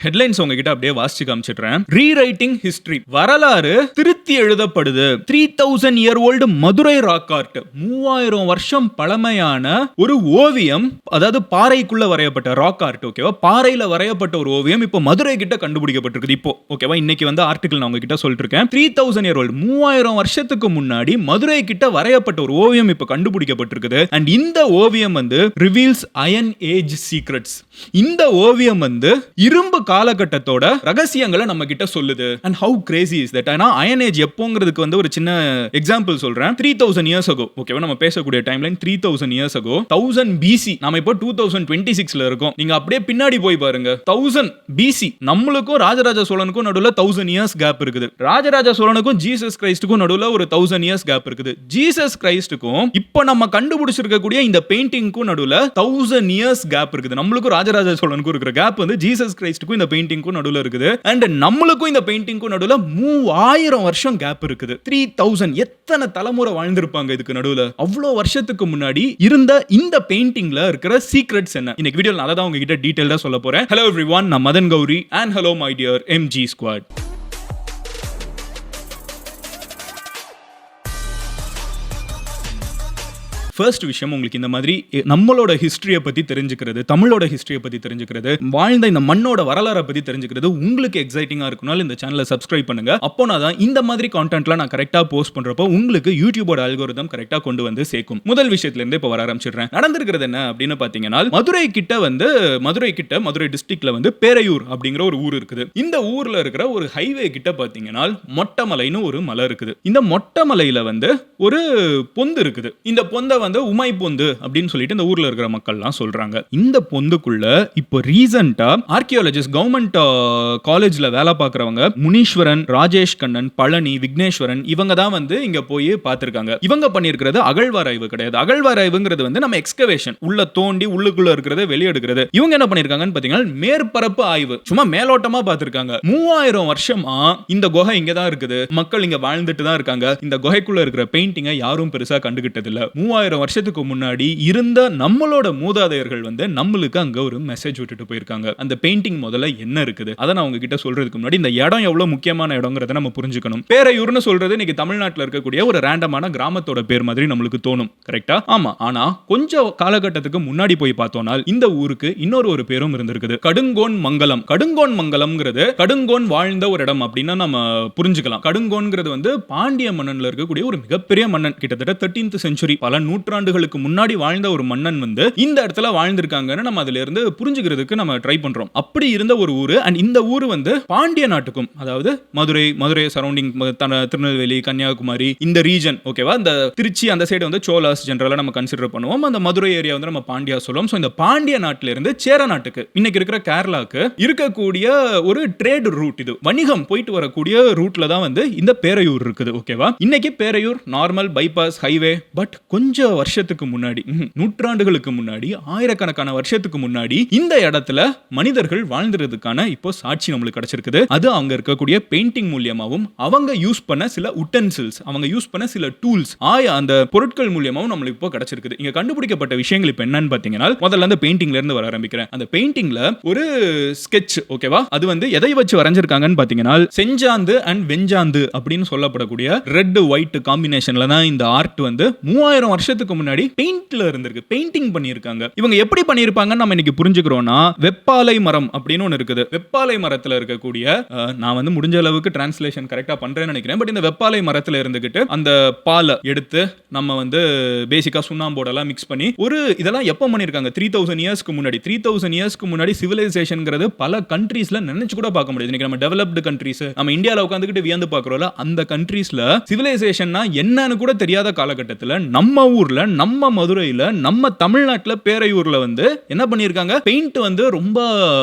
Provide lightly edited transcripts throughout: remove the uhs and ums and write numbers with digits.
Headlines உங்ககிட்ட அப்படியே வாசிச்சு காமிச்சிடுறேன். ரீரைட்டிங் ஹிஸ்டரி, வரலாறு திருத்தி எழுதப்படுது. 3000 year old Madurai rock art, 3000 வருஷம் பழமையான ஒரு ஓவியம், அதாவது பாறைக்குள்ள வரையப்பட்ட ராக் ஆர்ட். ஓகேவா, பாறையில வரையப்பட்ட ஒரு ஓவியம் இப்போ மதுரை கிட்ட கண்டுபிடிக்கப்பட்டிருக்கு. இப்போ ஓகேவா, இன்னைக்கு வந்து ஆர்டிகல் நான் உங்ககிட்ட சொல்லிட்டு இருக்கேன். 3000 year old, 3000 வருஷத்துக்கு முன்னாடி மதுரை கிட்ட வரையப்பட்ட ஒரு ஓவியம் இப்போ கண்டுபிடிக்கப்பட்டிருக்குது. அண்ட் இந்த ஓவியம் வந்து ரிவீல்ஸ் அயன் ஏஜ் சீக்ரெட்ஸ். இந்த ஓவியம் வந்து இரும்பு காலகட்டத்தோட ரகசியங்களை நம்ம கிட்ட சொல்லுது. And how Crazy is that? ஆனா அயன் ஏஜ் எப்போங்கிறதுக்கு வந்து ஒரு சின்ன எக்ஸாம்பிள் சொல்றேன். 3000 years ago, ஓகேவா, நம்ம பேசக்கூடிய டைம்லைன் 3000 years ago, 1000 BC. நாம இப்போ 2026ல இருக்கோம். நீங்க அப்படியே பின்னாடி போய் பாருங்க, 1000 BC. நம்மளுக்கும் ராஜராஜ சோழனுக்கும் நடுவுல 1000 years கேப் இருக்குது. ராஜராஜ சோழனுக்கும் ஜீசஸ் கிரைஸ்டுக்கும் நடுவுல ஒரு 1000 years கேப் இருக்குது. ஜீசஸ் கிரைஸ்டுக்கும் இப்போ நம்ம கண்டுபிடிச்சிருக்கக்கூடிய இந்த பெயிண்டிங்க்கும் நடுவுல 1000 years கேப் இருக்குது. நம்மளுக்கும் ராஜராஜ சோழனுக்கும் இருக்கிற கேப் வந்து ஜீசஸ் கிரைஸ்டுக்கும் இந்த பெயிண்டிங்க்கும் நடுவுல இருக்குது. அண்ட் நம்மளுக்கும் இந்த பெயிண்டிங்க்கும் நடுவுல 3000 வருஷம் கேப் இருக்குது. 3000, எத்தனை தலைமுறை வாழ்ந்திருப்பாங்க இதுக்கு நடுவுல? அவ்வளோ வருஷத்துக்கு முன்னாடி இருந்த இந்த பெயிண்டிங்ல இருக்கிற சீக்ரெட்ஸ் என்ன? இன்னைக்கு வீடியோல நான் தான் உங்ககிட்ட டீடைலா சொல்ல போறேன். ஹலோ எவ்ரிவன், நான் Madan Gowri and hello my dear MG squad. First விஷயம், உங்களுக்கு இந்த மாதிரி நம்மளோட ஹிஸ்டரியை பற்றி தெரிஞ்சுக்கிறது, தமிழோட ஹிஸ்டரியை பற்றி தெரிஞ்சுக்கிறது, வாழ்ந்த இந்த மண்ணோட வரலாறை பற்றி தெரிஞ்சுக்கிறது உங்களுக்கு எக்ஸைட்டிங்காக இருக்கனால இந்த சேனலை சப்ஸ்கிரைப் பண்ணுங்க. அப்போனா தான் இந்த மாதிரி கான்டென்ட்லாம் நான் கரெக்டாக போஸ்ட் பண்ணுறப்போ உங்களுக்கு யூடியூபோட அல்கோரிதம் கரெக்டாக கொண்டு வந்து சேர்க்கும். முதல் விஷயத்துலேருந்து இப்போ வர ஆரம்பிச்சிடுறேன். நடந்திருக்கிறது என்ன அப்படின்னு பார்த்தீங்கன்னா, மதுரை டிஸ்ட்ரிக்ட்ல வந்து பேரையூர் அப்படிங்கிற ஒரு ஊர் இருக்குது. இந்த ஊர்ல இருக்கிற ஒரு ஹைவே கிட்ட பார்த்தீங்கன்னா மொட்டமலைன்னு ஒரு மலை இருக்குது. இந்த மொட்டமலையில வந்து ஒரு பொந்து இருக்குது. இந்த பொந்தை வந்து உமை பொந்து அப்படின்னு சொல்லிட்டு இந்த ஊர்ல இருக்கிற மக்கள்லாம் சொல்றாங்க. இந்த பொந்துக்குள்ள இப்போ ரீசன்ட்டா ஆர்கியாலஜிஸ்ட், கவர்மெண்ட் காலேஜ்ல வேலை பார்க்கறவங்க முனீஸ்வரன், ராஜேஷ் கண்ணன், பழனி, விக்னேஸ்வரன், இவங்க தான் வந்து இங்க போய் பார்த்திருக்காங்க. இவங்க பண்ணியிருக்கிறது அகழ்வாராய்வு கிடையாது. அகழ்வாராய்வுங்கிறது வந்து நம்ம எக்ஸ்கவேஷன், உள்ள தோண்டி உள்ளுக்குள்ள இருக்கிறத வெளியெடுக்கிறது. இவங்க என்ன பண்ணிருக்காங்கன்னு பாத்தீங்கன்னா மேற்பரப்பு ஆய்வு, சும்மா மேலோட்டமா பார்த்திருக்காங்க. 3000 வருஷமா இந்த குகை இங்க தான் இருக்குது, மக்கள் இங்க வாழ்ந்துட்டு தான் இருக்காங்க. இந்த குகைக்குள்ள இருக்கிற பெயிண்டிங்கை யாரும் பெருசா கண்டுகிட்டது இல்ல. 3000 வருஷத்துக்கு முன்னாடி இருந்த நம்மளோட மூதாதையர்கள் வந்து நம்மளுக்கு அங்க ஒரு மெசேஜ் விட்டுட்டு போயிருக்காங்க. அந்த பெயிண்டிங் முதல்ல என்ன இருக்குது அதை நான் உங்ககிட்ட சொல்றதுக்கு முன்னாடி இந்த இடம் எவ்வளவு முக்கியமான இடம்ங்கறத நம்ம புரிஞ்சுக்கணும். பேரையூர்னு சொல்றது இன்னைக்கு தமிழ்நாட்டில் இருக்கக்கூடிய ஒரு ரேண்டமான கிராமத்தோட பேர் மாதிரி நம்மளுக்கு தோணும். கரெக்டா? ஆமா. ஆனா கொஞ்சம் காலகட்டத்துக்கு முன்னாடி போய் பார்த்தோம்னா இந்த ஊருக்கு இன்னொரு பேரும் இருந்திருக்குது, கடுங்கோன் மங்கலம். கடுங்கோன் மங்கலம்ங்கிறது கடுங்கோன் வாழ்ந்த ஒரு இடம் அப்படின்னு நம்ம புரிஞ்சுக்கலாம். கடுங்கோன்ங்கிறது வந்து பாண்டிய மன்னன்ல இருக்கக்கூடிய ஒரு மிகப்பெரிய மன்னன், கிட்டத்தட்ட 13th century, பல நூற்றாண்டுகளுக்கு முன்னாடி வாழ்ந்த ஒரு மன்னன் வந்து இந்த இடத்துல வாழ்ந்திருக்காங்கன்னு நம்ம அதுல இருந்து புரிஞ்சுக்கிறதுக்கு நம்ம ட்ரை பண்றோம். அப்படி இருந்த ஒரு ஊரு. அண்ட் இந்த ஊரு வந்து பாண்டிய நாட்டுக்கும், அதாவது மதுரை சரௌண்டிங், திருநெல்வேலி, கன்னியாகுமரி, இந்த ரீஜன், ஓகேவா, இந்த திருச்சி அந்த சைடு வந்து சோலாஸ் ஜெனரலா நம்ம கன்சிடர் பண்ணுவோம். அந்த மதுரை ஏரியா வந்து நம்ம பாண்டியா சொல்லுவோம். சோ இந்த பாண்டிய நாட்டில இருந்து சேர நாட்டுக்கு, இன்னைக்கு இருக்கிற கேரளாக்கு இருக்கக்கூடிய ஒரு ட்ரேட் ரூட், இது வணிகம் போயிட்டு வரக்கூடிய ரூட்ல தான் வந்து இந்த பேரையூர் இருக்குது. ஓகேவா, இன்னைக்கு Peraiyur normal bypass highway. But கொஞ்சம் வருஷத்துக்கு முன்னாடி, நூற்றாண்டுகளுக்கு முன்னாடி, ஆயிரக்கணக்கான வருஷத்துக்கு முன்னாடி இந்த இடத்துல மனிதர்கள் வாழ்ந்துறதுக்கான இப்போ சாட்சி நம்மளுக்கு கிடைச்சிருக்குது. அது அவங்க இருக்கக்கூடிய பெயிண்டிங் மூலமாவும், அவங்க யூஸ் பண்ண சில உட்டென்சில்ஸ், அவங்க யூஸ் பண்ண சில டூல்ஸ், அந்த பொருட்கள் மூலமாவும் நம்மளுக்கு இப்போ கிடைச்சிருக்குது. இங்க கண்டுபிடிக்கப்பட்ட விஷயங்கள் இப்போ என்னன்னு பாத்தீங்கன்னா, முதல்ல அந்த பெயிண்டிங்ல இருந்து வர ஆரம்பிக்கிறேன். அந்த பெயிண்டிங்ல ஒரு ஸ்கெட்ச், ஓகேவா, அது வந்து எதை வச்சு வரைஞ்சிருக்காங்கன்னு பாத்தீங்கன்னா செஞ்சாந்து அண்ட் வெஞ்சாந்து அப்படின்னு சொல்லப்படக்கூடிய ரெட் ஒயிட் காம்பினேஷன்ல தான் இந்த ஆர்ட் வந்து 3000 வருஷத்துக்கு முன்னாடி பெயிண்ட்ல இருந்திருக்கு, பெயிண்டிங் பண்ணியிருக்காங்க. இவங்க எப்படி பண்ணியிருப்பாங்கன்னு நம்ம இன்னைக்கு புரிஞ்சுக்கிறோம்னா, வெப்பாலை மரம் அப்படின்னு ஒன்று இருக்குது. வெப்பாலை மரத்தில் இருக்கக்கூடிய, நான் வந்து முடிஞ்ச அளவுக்கு டிரான்ஸ்லேஷன் கரெக்டா பண்றேன்னு நினைக்கிறேன். பட் இந்த வெப்பாலை மரத்தில் இருந்துகிட்டு அந்த பாலை எடுத்து நம்ம வந்து பேசிக்கா சுண்ணாம்போடெல்லாம் மிக்ஸ் பண்ணி இதெல்லாம் எப்போ பண்ணியிருக்காங்க? 3000 இயர்ஸ்க்கு முன்னாடி. 3000 இயர்ஸ்க்கு முன்னாடி சிவிலைசேஷன்ங்கிறது பல கண்ட்ரீஸ்ல நினைச்சு கூட பார்க்க முடியாது. இன்னைக்கு நம்ம டெவலப்டு கண்ட்ரீஸ், நம்ம இந்தியாவில் உட்காந்துக்கிட்டு வியந்து பார்க்குறோம்ல, அந்த கண்ட்ரீஸ்ல சிவிலைசேஷன்னா என்னன்னு கூட தெரியாத காலகட்டத்தில் நம்ம ஊர்ல, நம்ம மதுரையில, நம்ம தமிழ்நாட்டில் பேரையூர்ல வந்து என்ன பண்ணியிருக்காங்க? பெயிண்ட் வந்து ரொம்ப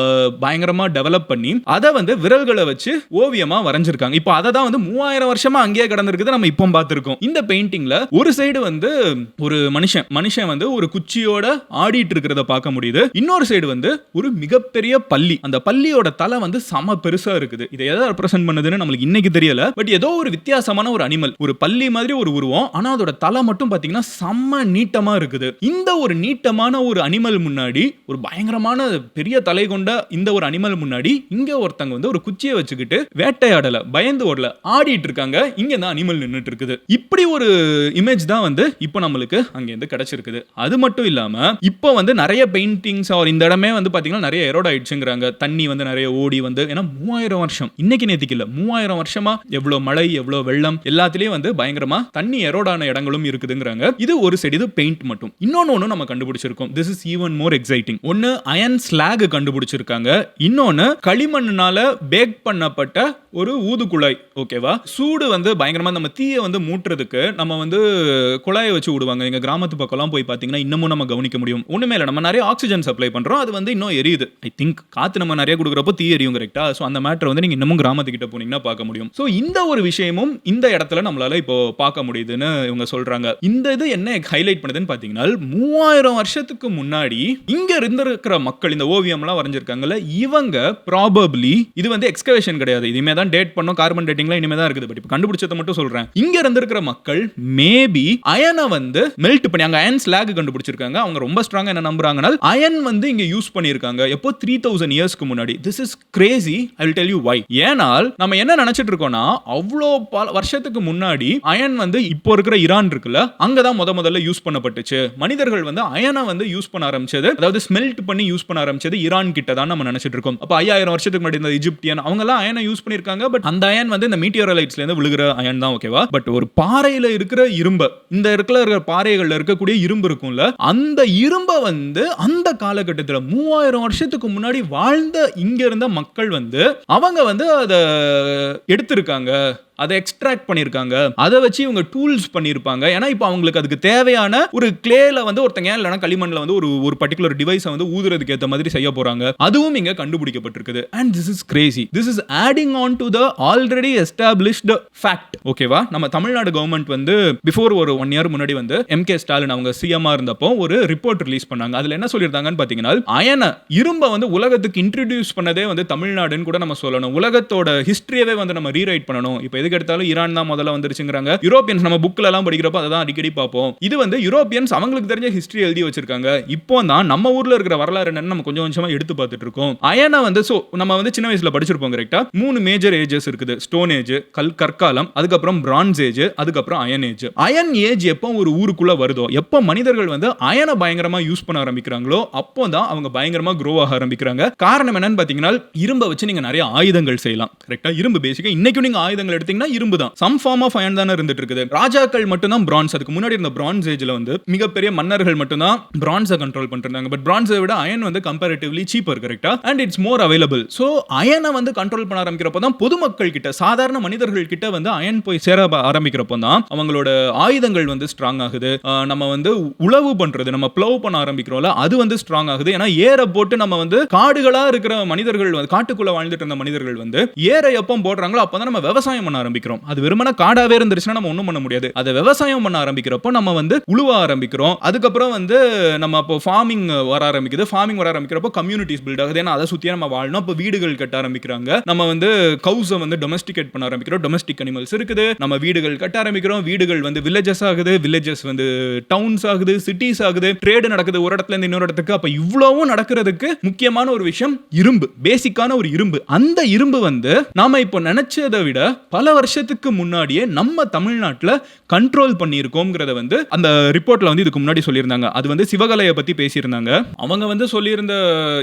பயங்கரமா டெவலப் பண்ணி அதை வந்து விரல்களை வச்சு ஓவியமா வரைஞ்சிருக்காங்க. இப்போ அதை தான் வந்து 3000 வருஷமா அங்கேயே கடந்திருக்குது, நம்ம இப்போ பார்த்திருக்கோம். இந்த பெயிண்டிங்ல ஒரு சைடு வந்து ஒரு மனுஷன் வந்து ஒரு குச்சியோட ஆடிட்டு இருக்கிறத பார்க்க முடியுது. இன்னொரு சைடு வந்து ஒரு மிகப்பெரிய பள்ளி, அந்த பள்ளியோட தலை வந்து சம பெருசா இருக்குது. இதை எதை ரெப்ரசென்ட் பண்ணுதுன்னு நம்மளுக்கு இன்னைக்கு தெரியல. பட் ஏதோ ஒரு வித்தியாசமான ஒரு அனிமல், ஒரு பள்ளி மாதிரி ஒரு உருவம், ஆனா அதோட தலை மட்டும் பாத்தீங்கன்னா சம செம்ம நீட்டமா இருக்குது. இந்த ஒரு நீட்டமான ஒரு அனிமல் முன்னாடி, ஒரு பயங்கரமான பெரிய தலை கொண்ட இந்த ஒரு அனிமல் முன்னாடி இங்க ஒருத்தங்க வந்து ஒரு குச்சியை வச்சுக்கிட்டு வேட்டையாடல, பயந்து ஓடல, ஆடிட்டு இருக்காங்க. இங்க தான் அனிமல் நின்னுட்டு இருக்குது. இப்படி ஒரு இமேஜ் தான் வந்து இப்போ நம்மளுக்கு அங்க இருந்து கிடைச்சிருக்குது. அது மட்டும் இல்லாம இப்போ வந்து நிறைய பெயிண்டிங்ஸ் இந்த இடமே வந்து பாத்தீங்கன்னா நிறைய எரோட் ஆயிடுச்சுங்கிறாங்க. தண்ணி வந்து நிறைய ஓடி வந்து, ஏன்னா 3000 வருஷம், இன்னைக்கு நேத்திக்கு இல்ல, 3000 வருஷமா எவ்வளவு மழை எவ்வளவு வெள்ளம் எல்லாத்திலயும் வந்து பயங்கரமா தண்ணி எரோடான இடங்களும் இருக்குதுங்கிறாங்க. இது ஒரு சைடு, இது பெயிண்ட் மட்டும். இன்னொன்னு நம்ம கண்டுபிடிச்சிருக்கோம். This is even more exciting. ஒன்னு அயன் ஸ்லாக் கண்டுபிடிச்சிருக்காங்க. இன்னொன்னு களிமண்ணால பேக் பண்ணப்பட்ட ஒரு ஊது குழாய். ஓகேவா? சூடு வந்து பயங்கரமா நம்ம தீயை வந்து மூட்டுறதுக்கு நம்ம வந்து குழாயை வச்சு விடுவாங்க. எங்க கிராமத்து பக்கம்லாம் போய் பாத்தீங்கன்னா இன்னமும் நம்ம கவனிக்க முடியும். ஒண்ணுமே இல்ல, நம்ம நிறைய ஆக்சிஜன் சப்ளை பண்றோம், அது வந்து இன்னும் எரியுது. ஐ திங்க் காத்து நம்ம நிறைய கொடுக்குறப்போ தீ எரியும், கரெக்டா? சோ அந்த மேட்டர் வந்து நீங்க இன்னமும் கிராமத்துக்கிட்ட போனீங்கன்னா பார்க்க முடியும். சோ இந்த ஒரு விஷயமும் இந்த இடத்துல நம்மளால இப்போ பார்க்க முடியுதுன்னு இவங்க சொல்றாங்க. இந்த இது என்ன ஹைலைட் பண்ணுதுன்னு பாத்தீங்கன்னா 3000 வருஷத்துக்கு முன்னாடி இங்க இருந்திருக்கிற மக்கள், இந்த ஓவியம்லாம் வரைஞ்சிருக்காங்கல்ல, இவங்க ப்ராபபிலி, இது வந்து எக்ஸ்கவேஷன் கிடையாது, இதுமே தான் டேட் பண்ணோம், கார்பன் டேட்டிங்லாம் இனிமே தான் இருக்குது. பட் இப்போ கண்டுபிடிச்சதை மட்டும் சொல்றேன். இங்க இருந்திருக்கிற மக்கள் மேபி அயனை வந்து மெல்ட் பண்ணி, அங்க அயன் ஸ்லாக் கண்டுபிடிச்சிருக்காங்க. அவங்க ரொம்ப ஸ்ட்ராங்கா என்ன நம்புறாங்கன்னா அயன் வந்து இங்க யூஸ் பண்ணிருக்காங்க. எப்போ 3000 இயர்ஸ்க்கு முன்னாடி. This is crazy. I will tell you why. ஏனால் நம்ம என்ன நினைச்சிட்டு இருக்கோம்னா, அவ்வளோ வருஷத்துக்கு முன்னாடி அயன் வந்து இப்போ இருக்கிற ஈரான் இருக்குல்ல, அங்கதான் முதல்ல யூஸ் பண்ணப்பட்டுச்சு. மனிதர்கள் வந்து அயனை வந்து யூஸ் பண்ண ஆரம்பிச்சது, அதாவது ஸ்மெல்ட் பண்ணி யூஸ் பண்ண ஆரம்பிச்சது ஈரான் கிட்ட தான் நம்ம நினைச்சிட்டு இருக்கோம். அப்ப 5000 வருஷத்துக்கு முன்னாடி இந்த எஜிப்தியன் அவங்க எல்லாம் அயனை யூஸ் பண்ணிருக்காங்க. பட் அந்த அயன் வந்து இந்த மீட்டியோரைட்ஸ்ல இருந்து விழுகிற அயன் தான். ஓகேவா? பட் ஒரு பாறையில இருக்கிற இரும்பு, இந்த இருக்கிற பாறைகள்ல இருக்கக்கூடிய இரும்பு இருக்கும்ல, அந்த இரும்பை வந்து அந்த காலகட்டத்தில் 3000 வருஷத்துக்கு முன்னாடி வாழ்ந்த இங்க இருந்த மக்கள் வந்து அவங்க வந்து அதை எடுத்திருக்காங்க, அதை எக்ஸ்ட்ராக்ட் பண்ணிருக்காங்க, அதை வச்சு இவங்க டூல்ஸ் பண்ணிருப்பாங்க. ஏன்னா இப்போ அவங்களுக்கு அதுக்கு தேவையான ஒரு கிளேல வந்து ஒருத்தங்க இல்லைனா களிமண்ல வந்து ஒரு பர்டிகுலர் டிவைஸை வந்து ஊதுறதுக்கு ஏற்ற மாதிரி செய்ய போறாங்க. அதுவும் இங்க கண்டுபிடிக்கப்பட்டிருக்குது. And this is crazy. This is adding on to the already established fact. ஓகேவா? நம்ம தமிழ்நாடு கவர்மெண்ட் வந்து பிஃபோர் ஒரு 1 இயர் முன்னாடி வந்து எம்.கே. ஸ்டாலின் அவங்க சிஎம்மா இருந்தப்போ ஒரு ரிப்போர்ட் ரிலீஸ் பண்ணாங்க. அதுல என்ன சொல்லியிருந்தாங்கன்னு பாத்தீங்கன்னா, அயன இரும்பை வந்து உலகத்துக்கு இன்ட்ரோடியூஸ் பண்ணதே வந்து தமிழ்நாடுன்னு கூட நம்ம சொல்லணும். உலகத்தோட ஹிஸ்டரியவே வந்து நம்ம ரீரைட் பண்ணணும். இப்போ எதுக்கு எடுத்தாலும் ஈரான் தான் முதல்ல வந்துருச்சுங்கறாங்க. யூரோப்பியன்ஸ் நம்ம புக்ல எல்லாம் படிக்கிறப்ப அதான் அடிக்கடி பார்ப்போம். இது வந்து யூரோப்பியன்ஸ் அவங்களுக்கு தெரிஞ்ச ஹிஸ்டரி எழுதி வச்சிருக்காங்க. இப்போ தான் நம்ம ஊர்ல இருக்கிற வரலாறு என்னன்னு நம்ம கொஞ்சம் கொஞ்சமா எடுத்து பார்த்துட்டு இருக்கோம். அயனை வந்து நம்ம வந்து சின்ன வயசுல படிச்சிருப்போம், கரெக்ட்டா? 3 மேஜர் ஏஜஸ் இருக்குது. ஸ்டோன் ஏஜ், கற்காலம், அதுக்கப்புறம் பிரான்ஸ் ஏஜ், அதுக்கப்புறம் அயன் ஏஜ். அயன் ஏஜ் எப்போ ஒரு ஊருக்குள்ள வருதோ, எப்போ மனிதர்கள் வந்து அயனை பயங்கரமா யூஸ் பண்ண ஆரம்பிக்கிறாங்களோ, அப்போ தான் அவங்க பயங்கரமா க்ரோ ஆக ஆரம்பிக்கிறாங்க. காரணம் என்னன்னு பாத்தீங்கன்னா, இரும்பை வச்சு நீங்க நிறைய ஆயுதங்கள் செய்யலாம், கரெக்ட்டா? இரும்பு பேசிக்கா இன்னைக்கு நீங்க ஆயுதங்கள் எடுத்தீங்கன்னா இரும்பு தான். சம் ஃபார்ம் ஆஃப் அயன் தான இருந்துட்டு இருக்குது. ராஜாக்கள் மட்டும் தான் பிரான்ஸ். அதுக்கு முன்னாடி இருந்த பிரான்ஸ் ஏஜ்ல வந்து மிகப்பெரிய மன்னர்கள் மட்டும் தான் பிரான்ஸை கண்ட்ரோல் பண்ணிருந்தாங்க. பட் பிரான்ஸை விட அயன் வந்து கம்பேரிட்டிவ்லி சீப்பர், கரெக்ட்டா? And it's more available. So அயனை வந்து கண்ட்ரோல் பண்ண ஆரம்பிக்கிறப்போ தான் பொதுமக்கள் கிட்ட, சாதாரண மனிதர்கள் கிட்ட வந்து அயன் போய் சேர ஆரம்பிக்கிறப்போ தான் அவங்களோட ஆயுதங்கள் வந்து ஸ்ட்ராங் ஆகுது. நம்ம வந்து உழவு பண்றது, நம்ம ப்ளோவ் பண்ண ஆரம்பிக்கிறோம்ல, அது வந்து ஸ்ட்ராங் ஆகுது. ஏன்னா ஏரை போட்டு நம்ம வந்து காடுகளா இருக்கிற மனிதர்கள், காட்டுக்குள்ள வாழ்ந்துட்டு இருந்த மனிதர்கள் வந்து ஏரை எப்போ போடுறாங்களோ அப்பதான் நம்ம விவசாயம் பண்ண ஆரம்பிக்கிறோம். அது வெறுமனே காடாவே இருந்துச்சுன்னா நம்ம ஒண்ணும் பண்ண முடியாது. அதை விவசாயம் பண்ண ஆரம்பிக்கிறப்போ நம்ம வந்து உழுவ ஆரம்பிக்கிறோம். அதுக்கப்புறம் வந்து நம்ம இப்போ ஃபார்மிங் வர ஆரம்பிக்குது. ஃபார்மிங் வர ஆரம்பிக்கிறப்போ கம்யூனிட்டிஸ் பில்ட் ஆகுது. ஏன்னா அதை சுத்தியே நம்ம வாழணும். அப்போ வீடுகள் கட்ட ஆரம்பிக்கிறாங்க. நம்ம வந்து கவுஸை வந்து டொமஸ்டிகேட் பண்ண ஆரம்பிக்கிறோம். டொமஸ்டிக் அனிமல்ஸ் இருக்குது. நம்ம வீடுகள் கட்ட ஆரம்பிக்கிறோம். வீடுகள் வந்து வில்லேஜஸ் ஆகுது. வில்லேஜஸ் வந்து டவுன்ஸ் ஆகுது, சிட்டிஸ் ஆகுது. ட்ரேடு நடக்குது ஒரு இடத்துல இருந்து இன்னொரு இடத்துக்கு. அப்ப இவ்வளவும் நடக்கிறதுக்கு முக்கியமான ஒரு விஷயம் இரும்பு, பேசிக்கான ஒரு இரும்பு. அந்த இரும்பு வந்து நாம இப்போ நினைச்சதை விட பல வருஷத்துக்கு முன்னாடியே நம்ம தமிழ்நாட்டில் கண்ட்ரோல் பண்ணியிருக்கோம்ங்கிறத வந்து அந்த ரிப்போர்ட்ல வந்து இதுக்கு முன்னாடி சொல்லியிருந்தாங்க. அது வந்து சிவகலையை பத்தி பேசியிருந்தாங்க. அவங்க வந்து சொல்லியிருந்த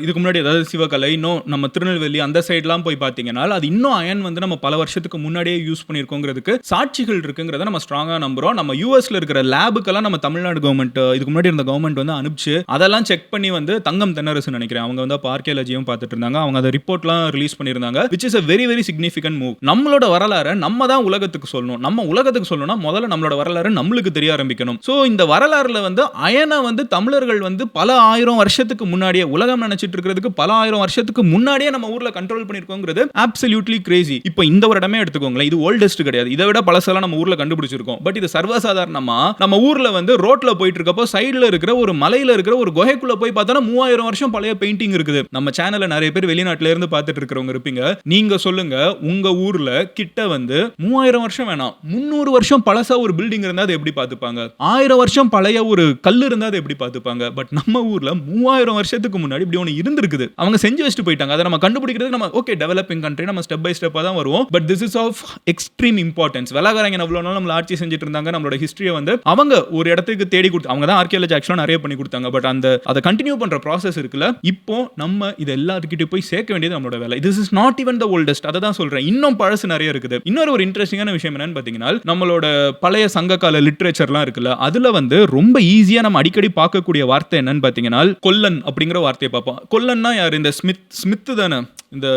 இதுக்கு முன்னாடி, அதாவது சிவகலை, இன்னும் நம்ம திருநெல்வேலி அந்த சைட்லாம் போய் பார்த்தீங்கன்னா அது இன்னும் அயன் வந்து நம்ம பல வருஷத்துக்கு முன்னாடியே யூஸ் பண்ணியிருக்கோங்கிறதுக்கு சாட்சிகள் இருக்குங்கிறத நம்ம ஸ்ட்ராங்காக நம்புறோம். நம்ம யூஎஸ்ல இருக்கிற லேபுக்கெல்லாம் நம்ம தமிழ்நாடு கவர்மெண்ட், இதுக்கு முன்னாடி இருந்த கவர்மெண்ட் வந்து அனுப்பிச்சு அதெல்லாம் செக் பண்ணி வந்து தங்கம் தென்னரசு நினைக்கிறேன், அவங்க வந்து ஆர்கியாலஜியும் பார்த்துட்டு இருந்தாங்க. அவங்க அதை ரிப்போர்ட்லாம் ரிலீஸ் பண்ணியிருந்தாங்க. which is a very very significant move. நம்மளோட வரலாறை நம்ம தான் உலகத்துக்கு சொல்லணும். நம்ம உலகத்துக்கு சொல்லணும்னா முதல்ல நம்மளோட வரலாறு நம்மளுக்கு தெரிய ஆரம்பிக்கணும். சோ இந்த வரலாறுல வந்து அயனை வந்து தமிழர்கள் வந்து பல ஆயிரம் வருஷத்துக்கு முன்னாடியே, உலகம் நினைச்சிட்டு இருக்கிறதுக்கு பல ஆயிரம் வருஷத்துக்கு முன்னாடியே நம்ம ஊர்ல கண்ட்ரோல் பண்ணிருக்கோங்கிறது அப்சல்யூட்லி கிரேசி. இப்போ இந்த ஒரு இடமே எடுத்துக்கோங்களேன், இது ஓல்டஸ்ட் கிடையாது, இதை விட பழசெல்லாம் நம்ம ஊர்ல கண்டுபிடிச்சிருக்கோம். பட் இது சர்வசாதாரணமா நம்ம ஊர்ல வந்து ரோட்ல போயிட்டு இருக்கப்போ சைடுல இருக்கிற ஒரு மலையில இருக்கிற ஒரு குகைக்குள்ள போய் பார்த்தா 3000 வருஷம் பழைய பெயிண்டிங் இருக்குது. நம்ம சேனல்ல நிறைய பேர் வெளிநாட்டுல இருந்து பார்த்துட்டு இருக்கிறவங்க இருப்பீங்க. நீங்க சொல்லுங்க, உங்க ஊர்ல கிட்ட வந்து வந்து 3000 வருஷம் வேணாம், 300 வருஷம் பழசா ஒரு பில்டிங் இருந்தா அதை எப்படி பார்த்துப்பாங்க? 1000 வருஷம் பழைய ஒரு கல் இருந்தா அதை எப்படி பார்த்துப்பாங்க? பட் நம்ம ஊர்ல 3000 வருஷத்துக்கு முன்னாடி இப்படி ஒன்று இருந்திருக்குது. அவங்க செஞ்சு வச்சுட்டு போயிட்டாங்க. அதை நம்ம கண்டுபிடிக்கிறது நம்ம ஓகே டெவலப்பிங் கண்ட்ரி, நம்ம ஸ்டெப் பை ஸ்டெப்பா தான் வருவோம். But this is of extreme importance. வெள்ளக்காரங்க அவ்வளவு நாள் நம்மள ஆட்சி செஞ்சுட்டு இருந்தாங்க. நம்மளோட ஹிஸ்டரியை வந்து அவங்க ஒரு இடத்துக்கு தேடி கொடுத்து, அவங்க தான் ஆர்கியாலஜி ஆக்சுவலா நிறைய பண்ணி கொடுத்தாங்க. பட் அந்த அதை கண்டினியூ பண்ற ப்ராசஸ் இருக்குல்ல, இப்போ நம்ம இது எல்லாத்துக்கிட்ட போய் சேர்க்க வேண்டியது நம்மளோட வேலை. This is not even the oldest. அதை தான் சொல்றேன். இன்னும் பழசு நிறைய இருக்குது. இன்னொரு ஒரு இன்ட்ரெஸ்டிங்கான விஷயம் என்னன்னு பாத்தீங்கன்னா, நம்மளோட பழைய சங்ககால லிட்ரேச்சர்லாம் இருக்குல்ல, அதுல வந்து ரொம்ப ஈஸியா நம்ம அடிக்கடி பார்க்கக்கூடிய வார்த்தை என்னன்னு பாத்தீங்கன்னா, கொல்லன் அப்படிங்கிற வார்த்தையை பார்ப்போம். கொல்லன்னா யார்? இந்த ஸ்மித் தானே, இந்த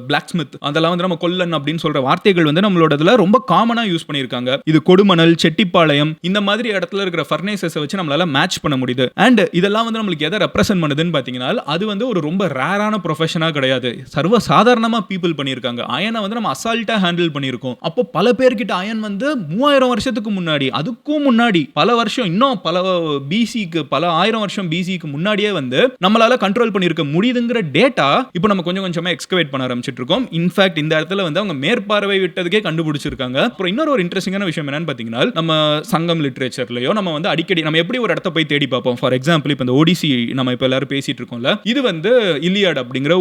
பிளாக் ஸ்மித். அதெல்லாம் வந்து நம்ம கொல்லன் அப்படின்னு சொல்ற வார்த்தைகள் வந்து நம்மளோட இதுல ரொம்ப காமனா யூஸ் பண்ணியிருக்காங்க. இது கொடுமணல், செட்டிப்பாளையம் இந்த மாதிரி இடத்துல இருக்கிற ஃபர்னேசஸ் வச்சு நம்மளால மேட்ச் பண்ண முடியுது. அண்ட் இதெல்லாம் வந்து நம்மளுக்கு எதை ரெப்ரசென்ட் பண்ணுதுன்னு பாத்தீங்கன்னா, அது வந்து ஒரு ரொம்ப ரேரான ப்ரொஃபஷனா கிடையாது. சர்வ சாதாரணமா பீப்புள் பண்ணியிருக்காங்க. அயனை வந்து நம்ம அசால்ட்டா ஹேண்டில் பண்ணியிருக்கோம். அப்போ பல பேர்கிட்ட அயன் வந்து 3000 வருஷத்துக்கு முன்னாடி, அதுக்கும் முன்னாடி பல வருஷம், இன்னும் பல பிசிக்கு, பல 1000 வருஷம் பிசிக்கு முன்னாடியே வந்து நம்மளால கண்ட்ரோல் பண்ணியிருக்க முடியுதுங்கிற டேட்டா இப்போ நம்ம கொஞ்சம் கொஞ்சமா எக்ஸ்கவேட் பண்ண ஆரம்பிச்சிட்டு இருக்கோம். இன்ஃபேக்ட் இந்த இடத்துல வந்து அவங்க மேற்பார்வை விட்டதுக்கே கண்டுபிடிச்சிருக்காங்க. அப்புறம் இன்னொரு ஒரு இன்ட்ரெஸ்டிங்கான விஷயம் என்னன்னு பாத்தீங்கன்னா, நம்ம சங்கம் லிட்ரேச்சர்லயோ நம்ம வந்து அடிக்கடி நம்ம எப்படி ஒரு இடத்த போய் தேடி பார்ப்போம். ஃபார் எக்ஸாம்பிள் இப்போ இந்த ஓடிசி நம்ம இப்போ எல்லாரும் பேசிட்டு இருக்கோம்ல, இது வந்து இலியாட் அப்படிங்கிற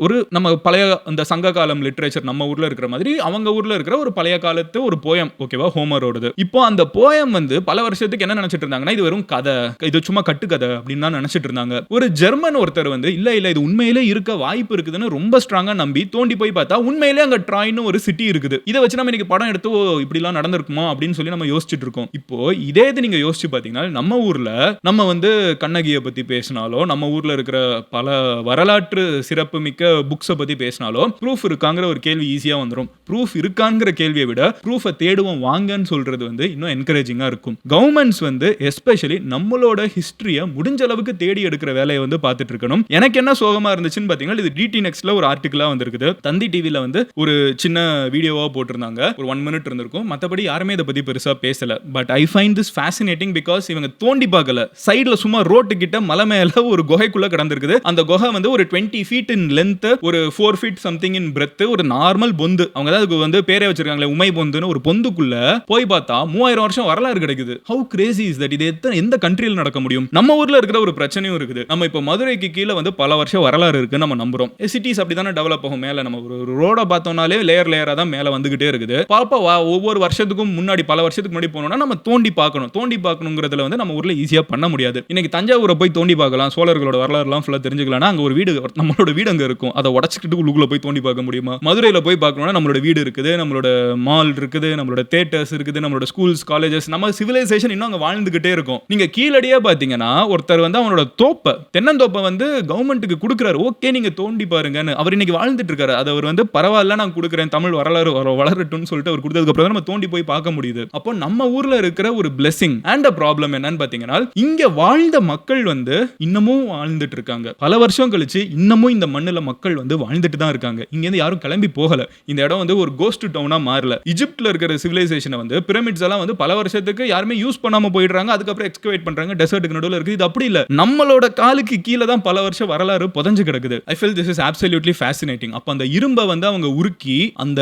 ஒரு நம்ம பழைய அந்த சங்க காலம் லிட்ரேச்சர் நம்ம ஊர்ல இருக்கிற மாதிரி அவங்க ஊர்ல இருக்கிற ஒரு பழைய காலத்து ஒரு போயம், ஓகேவா, ஹோமரோடது. இப்போ அந்த போயம் வந்து பல வருஷத்துக்கு என்ன நினைச்சிட்டு இருந்தாங்கன்னா, இது வெறும் கதை, இது சும்மா கட்டுக்கதை அப்படின்னு தான் நினைச்சிட்டு இருந்தாங்க. ஒரு ஜெர்மன் ஒருத்தர் வந்து இல்ல இது உண்மையிலே இருக்க வாய்ப்பு இருக்குதுன்னு ரொம்ப ஸ்ட்ராங்கா நம்பி தோண்டி போய் பார்த்தா உண்மையிலே அங்க ட்ராய்னு ஒரு சிட்டி இருக்குது. இதை வச்சு நம்ம இன்னைக்கு படம் எடுத்து இப்படிலாம் நடந்திருக்குமா அப்படின்னு சொல்லி நம்ம யோசிச்சுட்டு இருக்கோம். இப்போ இதே இது நீங்க யோசிச்சு பாத்தீங்கன்னா, நம்ம ஊர்ல நம்ம வந்து கண்ணகியை பத்தி பேசினாலோ, நம்ம ஊர்ல இருக்கிற பல வரலாற்று சிறப்பு மிக்க புக்ஸை பத்தி பேசினாலோ, ப்ரூஃப் இருக்காங்கிற ஒரு கேள்வி ஈஸியா வந்துடும். ப்ரூஃப் இருக்காங்கிற கேள்வியை விட ப்ரூஃபை தேடுவோம் வாங்கன்னு சொல்றது வந்து இன்னும் என்கரேஜிங்கா இருக்கும். கவர்மெண்ட்ஸ் வந்து எஸ்பெஷலி நம்மளோட ஹிஸ்டரியை முடிஞ்ச அளவுக்கு தேடி எடுக்கிற வேலையை வந்து பார்த்துட்டு இருக்கணும். எனக்கு என்ன சோகமா இருந்துச்சுன்னு பாத்தீங்கன்னா, இது டிடி நெக்ஸ்ட்ல ஒரு ஆர்டிகிளா வந்திருக்குது. தந்தி டிவில வந்து ஒரு சின்ன வீடியோவா போட்டிருந்தாங்க. ஒரு 1 மினிட் இருந்திருக்கும். மற்றபடி யாருமே இதை பத்தி பெருசா பேசல. But I find this fascinating because இவங்க தோண்டி பார்க்கல. சைடுல சும்மா ரோட்டு கிட்ட மலை மேல ஒரு குகைக்குள்ள கிடந்திருக்குது. அந்த குகை வந்து ஒரு 20 ஃபீட் இன் லென்த், ஒரு 4 ஃபீட் சம்திங் இன் பிரெத், ஒரு நார்மல் பொந்து. அவங்க தான் அதுக்கு வந்து பேரே வச்சிருக்காங்களே உமை பொந்துன்னு. ஒரு பொந்துக்குள்ள போய் பார்த்தா 3000 வருஷம் வரலாறு கிடைக்குது. How Crazy is that? இது எந்த கண்ட்ரியில் நடக்க முடியும்? நம்ம ஊர்ல இருக்கிற ஒரு பிரச்சனையும் இருக்குது. நம்ம இப்போ மதுரைக்கு கீழே வந்து பல வருஷம் வரலாறு இருக்கு நம்ம நம்புறோம். சிட்டிஸ் அப்படி தானே டெவலப் ஆகும். மேல நம்ம ஒரு ரோட பார்த்தோம்னாலே லேயர் லேயரா தான் மேல வந்துகிட்டே இருக்குது. பாப்பா ஒவ்வொரு வருஷத்துக்கும் முன்னாடி, பல வருஷத்துக்கு முன்னாடி போனோம்னா நம்ம தோண்டி பார்க்கணும். தோண்டி பார்க்கணுங்கிறதுல வந்து நம்ம ஊர்ல ஈஸியா பண்ண முடியாது. இன்னைக்கு தஞ்சாவூரை போய் தோண்டி பார்க்கலாம், சோழர்களோட வரலாறுலாம் ஃபுல்லா தெரிஞ்சுக்கலாம். அங்க ஒரு வீடு, நம்மளோட வீடு அங்க இருக்கும். அதை உடச்சிக்கிட்டு உள்ளுக்குள்ள போய் தோண்டி பார்க்க முடியுமா? மதுரையில போய் பார்க்கணும்னா நம்மளோட வீடு இருக்குது, நம்மளோட மால் இருக்குது, நம்மளோட தியேட்டர்ஸ் இருக்குது, நம்மளோட ஸ்கூல்ஸ், காலேஜஸ், நம்ம சிவிலைசேஷன் இன்னும் அங்க வாழ்ந்துகிட்டே இருக்கும். நீங்க கீழடியே பாத்தீங்கன்னா ஒருத்தர் வந்து அவனோட தோப்பை, தென்னந்தோப்பை வந்து கவர்மெண்ட்டுக்கு கொடுக்குறாரு. ஓகே நீங்க தோண்டி பாருங்கன்னு. அவர் இன்னைக்கு வாழ்ந்துட்டு இருக்காரு. அது அவர் வந்து பரவாயில்ல நான் கொடுக்குறேன், தமிழ் வரலாறு வளரட்டும்னு சொல்லிட்டு அவர் கொடுத்ததுக்கு அப்புறம் நம்ம தோண்டி போய் பார்க்க முடியுது. அப்போ நம்ம ஊர்ல இருக்கிற ஒரு பிளெஸிங் அண்ட் ப்ராப்ளம் என்னன்னு பாத்தீங்கன்னா, இங்க வாழ்ந்த மக்கள் வந்து இன்னமும் வாழ்ந்துட்டு இருக்காங்க. பல வருஷம் கழிச்சு இன்னமும் இந்த மண்ணுல மக்கள் வந்து வாழ்ந்துட்டு தான் இருக்காங்க. இங்க இருந்து யாரும் கிளம்பி போகல. இந்த இடம் வந்து ஒரு கோஸ்ட் டவுனா மாறல. இஜிப்ட்ல இருக்கிற சிவிலைசேஷனை வந்து பிரமிட்ஸ் எல்லாம் வந்து பல வருஷத்துக்கு யாருமே யூஸ் பண்ணாம போயிடுறாங்க. அதுக்கப்புறம் எக்ஸ்கவேட் பண்றாங்க. டெசர்ட்டுக்கு நடுவுல இருக்கு. இது அப்படி இல்ல. நம்மளோட காலுக்கு கீழே தான் பல வருஷம் வரலாறு புதைஞ்சு கிடக்குது. I feel this is absolutely fascinating. அப்ப அந்த இரும்பை வந்து அவங்க உருக்கி, அந்த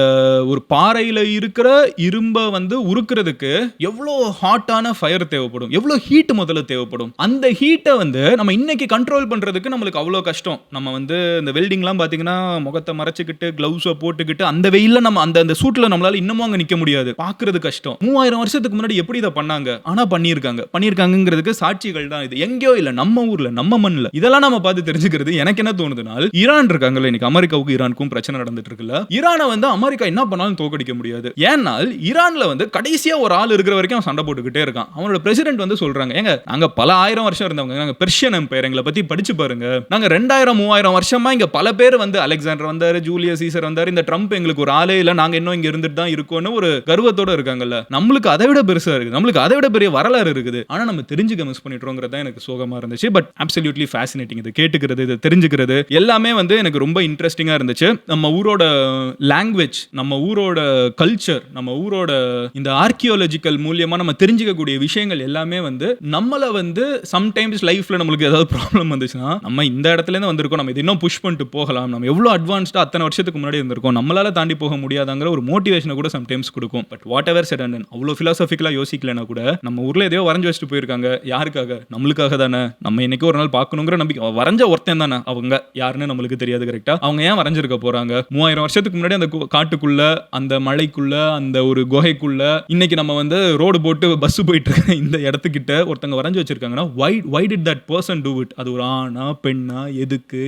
ஒரு பாறையில இருக்கிற இரும்பை வந்து உருக்குறதுக்கு எவ்வளோ ஹாட்டான ஃபயர் தேவைப்படும், எவ்வளோ ஹீட் முதல்ல தேவைப்படும். அந்த ஹீட்டை வந்து நம்ம இன்னைக்கு கண்ட்ரோல் பண்றதுக்கு நம்மளுக்கு அவ்வளோ கஷ்டம். நம்ம வந்து இந்த வெல்டிங்லாம் பாத்தீங்கன்னா முகத்தை மறைச்சிக்கிட்டு கிளவுஸை போட்டுக்கிட்டு அந்த வெயில்ல நம்ம அந்த சூட்ல நம்மளால இன்னமும் அங்க நிக்க முடியாது. பாக்குறது கஷ்டம். 3000 வருஷத்துக்கு முன்னாடி எப்படி இதை பண்ணாங்க? ஆனா பண்ணியிருக்காங்கிறதுக்கு சாட்சிகள் தான் இது. எங்கேயோ இல்ல, நம்ம ஊர்ல, நம்ம மண்ணில். இதெல்லாம் நம்ம பார்த்து தெரிஞ்சுக்கிறது எனக்கு என்ன தோணுதுன்னா, ஈரான் இருக்காங்கல்ல, இன்னைக்கு அமெரிக்காவுக்கும் ஈரானுக்கும் பிரச்சனை நடந்துட்டு இருக்குல்ல, ஈரானை வந்து அமெரிக்கா என்ன பண்ணாலும் தோக்கடிக்க முடியாது. ஏன்னால் ஈரான்ல வந்து கடைசியா ஒரு ஆள் இருக்கிற வரைக்கும் அவன் சண்டை போட்டுக்கிட்டே இருக்கான். அவனோட பிரசிடென்ட் வந்து சொல்றாங்க, ஏங்க நாங்க பல 1000 வருஷம் இருந்தவங்க, நாங்க பெர்ஷியன் எம்பையர், எங்களை பத்தி படிச்சு பாருங்க, நாங்க 2000-3000 வருஷமா இங்க பல பேர் வந்து, அலெக்சாண்டர் வந்தாரு, ஜூலியஸ் சீசர் வந்தாரு, இந்த ட்ரம்ப் எங்களுக்கு ஒரு ஆளே இல்ல, நாங்க இன்னும் இங்க இருந்துட்டு தான் இருக்கோம்னு ஒரு கர்வத்தோட இருக்காங்கல்ல. நம்மளுக்கு அதை விட பெருசா இருக்கு, நம்மளுக்கு அதை விட பெரிய வரலாறு இருக்குது. ஆனா நம்ம தெரிஞ்சுக்க மிஸ் பண்ணிட்டோங்கிறது தான் எனக்கு சோகமா இருந்துச்சு. But absolutely fascinating. இது கேட்டுக்கிறது, இது தெரிஞ்சுக்கிறது எல்லாமே வந்து எனக்கு ரொம்ப இன்ட்ரெஸ்டிங்கா இருந்துச்சு. நம்ம ஊரோட லாங்குவேஜ், நம்ம ஊரோட கல்ச்சர், நம்ம ஊரோட இந்த ஆர்கியோலஜிக்கல் மூலியமா நம்ம தெரிஞ்சுக்கக்கூடிய விஷயங்கள் எல்லாமே வந்து நம்மள வந்து சம்டைம்ஸ் லைஃப்ல நம்மளுக்கு ஏதாவது ப்ராப்ளம் வந்துச்சுன்னா, நம்ம இந்த இடத்துல இருந்து வந்திருக்கோம், நம்ம இது இன்னும் புஷ் பண்ணிட்டு போகலாம், நம்ம எவ்வளவு அட்வான்ஸ்டா அத்தனை வருஷத்துக்கு முன்னாடி இருந்திருக்கோம், நம்மளால தாண்டி போக முடியாதாங்கிற இடத்துல ஒரு மோட்டிவேஷனை கூட சம்டைம்ஸ் கொடுக்கும். But what ever said and அவ்வளோ ஃபிலாசபிக்கலா யோசிக்கலனா கூட நம்ம ஊர்ல எதையோ வரைஞ்சு வச்சுட்டு போயிருக்காங்க. யாருக்காக? நம்மளுக்காக தானே. நம்ம இன்னைக்கு ஒரு நாள் பார்க்கணுங்கிற நம்பிக்கை. வரைஞ்ச ஒருத்தன் தானே, அவங்க யாருன்னு நம்மளுக்கு தெரியாது. கரெக்டா அவங்க ஏன் வரைஞ்சிருக்க போறாங்க? 3000 வருஷத்துக்கு முன்னாடி அந்த காட்டுக்குள்ள, அந்த மலைக்குள்ள, அந்த ஒரு குகைக்குள்ள இன்னைக்கு நம்ம வந்து ரோடு போட்டு பஸ் போயிட்டு இருக்க இந்த இடத்துக்கிட்ட ஒருத்தங்க வரைஞ்சு வச்சிருக்காங்கன்னா why did that person do it? அது ஒரு ஆணா பெண்ணா, எதுக்கு,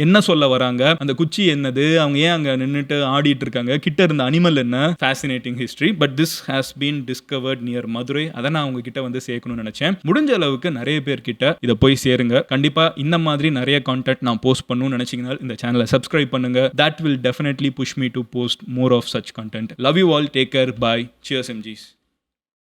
என்ன சொல்ல வராங்க, அந்த குச்சி என்னது, அவங்க ஏன் அங்க நின்னுட்டு ஆடிட்டு இருக்காங்க, கிட்ட இருந்த அனிமல் என்ன? Fascinating history. But this has been discovered near Madurai. அதை நான் அவங்க கிட்ட வந்து சேர்க்கணும்னு நினைச்சேன். முடிஞ்ச அளவுக்கு நிறைய பேர் கிட்ட இதை போய் சேருங்க. கண்டிப்பா இந்த மாதிரி நிறைய கான்டென்ட் நான் போஸ்ட் பண்ணணும்னு நினைச்சீங்கன்னா இந்த சேனலை சப்ஸ்கிரைப் பண்ணுங்க. that will definitely push me to post more of such content. Love you all. Take care. Bye. Cheers MGs.